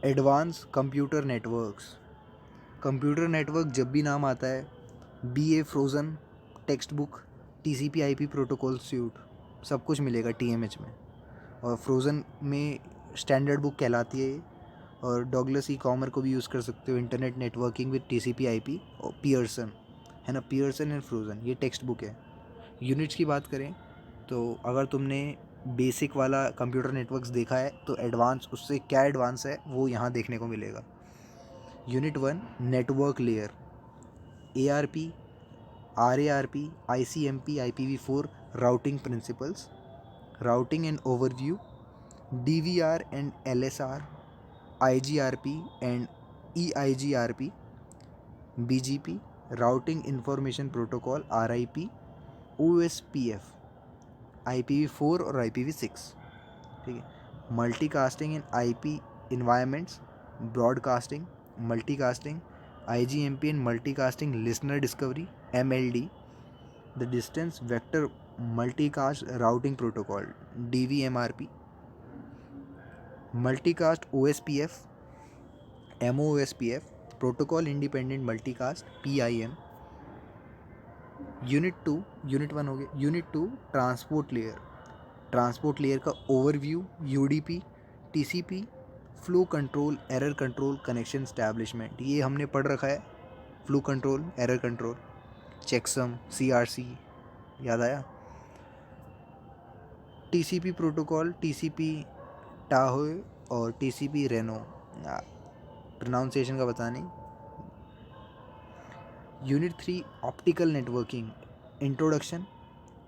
Advance computer networks. Computer network जब भी नाम आता है, BA frozen text book, TCP/IP protocol suit, सब कुछ मिलेगा TMH में। और फ्रोज़न में स्टैंडर्ड बुक कहलाती है ये। और डॉगलस ई कॉमर को भी यूज़ कर सकते हो, इंटरनेट नेटवर्किंग विद TCP/IP। और पियर्सन है ना, पियर्सन एंड फ्रोज़न, ये टेक्स्ट बुक है। यूनिट्स की बात करें तो अगर तुमने बेसिक वाला कंप्यूटर नेटवर्क्स देखा है तो एडवांस, उससे क्या एडवांस है वो यहाँ देखने को मिलेगा। Unit 1 network layer, ARP, RARP, ICMP, IPv4 routing principles, routing and overview, DVR and LSR, IGRP and EIGRP, BGP, routing information protocol, RIP, OSPF, IPv4 और IPv6। ठीक है। Multicasting in IP environments, broadcasting, multicasting, IGMP and multicasting listener discovery, MLD, the distance vector multicast routing protocol, DVMRP, multicast OSPF, MOSPF, protocol independent multicast, PIM। Unit 1 हो गया। Unit 2 transport layer, transport layer का overview, UDP, TCP, flow control, error control, connection establishment, ये हमने पढ़ रखा है। Flow control, error control, checksum, CRC, याद आया। TCP प्रोटोकॉल, TCP टाहोए और TCP रेनो, प्रोनाउंसिएशन का पता नहीं। Unit 3 optical networking, introduction,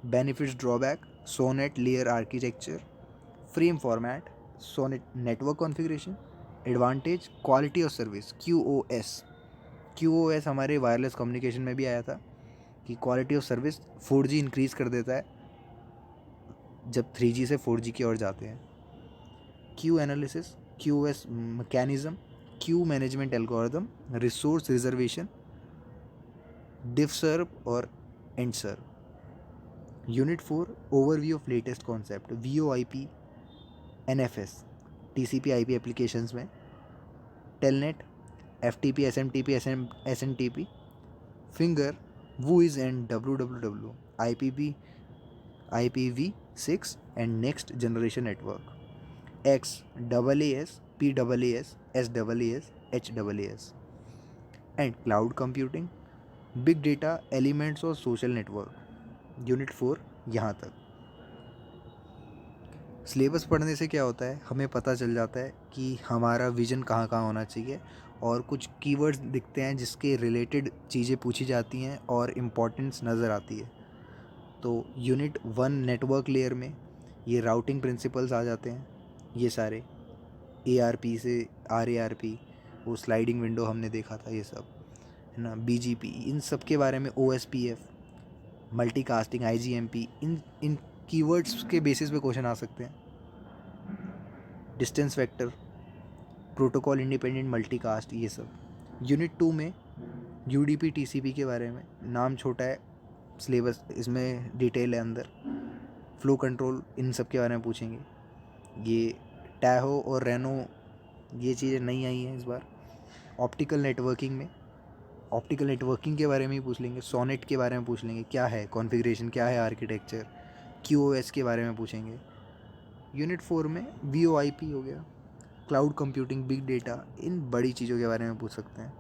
benefits drawback, SONET layer architecture, frame format, SONET network configuration, advantage, quality of service, QoS हमारे wireless communication में भी आया था कि quality of service 4G increase कर देता है जब 3G से 4G की ओर जाते हैं। Queue analysis, QoS mechanism, queue management algorithm, resource reservation, diff serv और int serv. Unit 4 overview of latest concept, VoIP, NFS, TCP/IP applications में, telnet, FTP, SMTP, SNTP, finger, whois and WWW, IPv6 and next generation network, XaaS, PaaS, SaaS, HaaS, and cloud computing, big data, elements और social network. Unit 4 यहाँ तक। Syllabus पढ़ने से क्या होता है, हमें पता चल जाता है कि हमारा विज़न कहाँ कहाँ होना चाहिए, और कुछ कीवर्ड्स दिखते हैं जिसके रिलेटेड चीज़ें पूछी जाती हैं और इम्पोर्टेंस नज़र आती है। तो यूनिट 1 नेटवर्क लेयर में ये राउटिंग प्रिंसिपल्स आ जाते हैं, ये सारे ARP से RARP, वो स्लाइडिंग विंडो हमने देखा था, ये सब है ना, BGP, इन सब के बारे में, OSPF, मल्टीकास्टिंग, IGMP, इन कीवर्ड्स के बेसिस पे क्वेश्चन आ सकते हैं। Distance vector, protocol independent multicast, ये सब। यूनिट 2 में UDP TCP के बारे में, नाम छोटा है, सिलेबस इसमें डिटेल है अंदर। फ्लो कंट्रोल, इन सब के बारे में पूछेंगे। ये टाहो और रेनो, ये चीज़ें नहीं आई हैं इस बार। ऑप्टिकल नेटवर्किंग के बारे में ही पूछ लेंगे। सोनेट के बारे में पूछ लेंगे, क्या है कॉन्फ़िगरेशन, क्या है आर्किटेक्चर। QoS के बारे में पूछेंगे। यूनिट 4 में VoIP हो गया, क्लाउड कंप्यूटिंग, बिग डेटा, इन बड़ी चीज़ों के बारे में पूछ सकते हैं।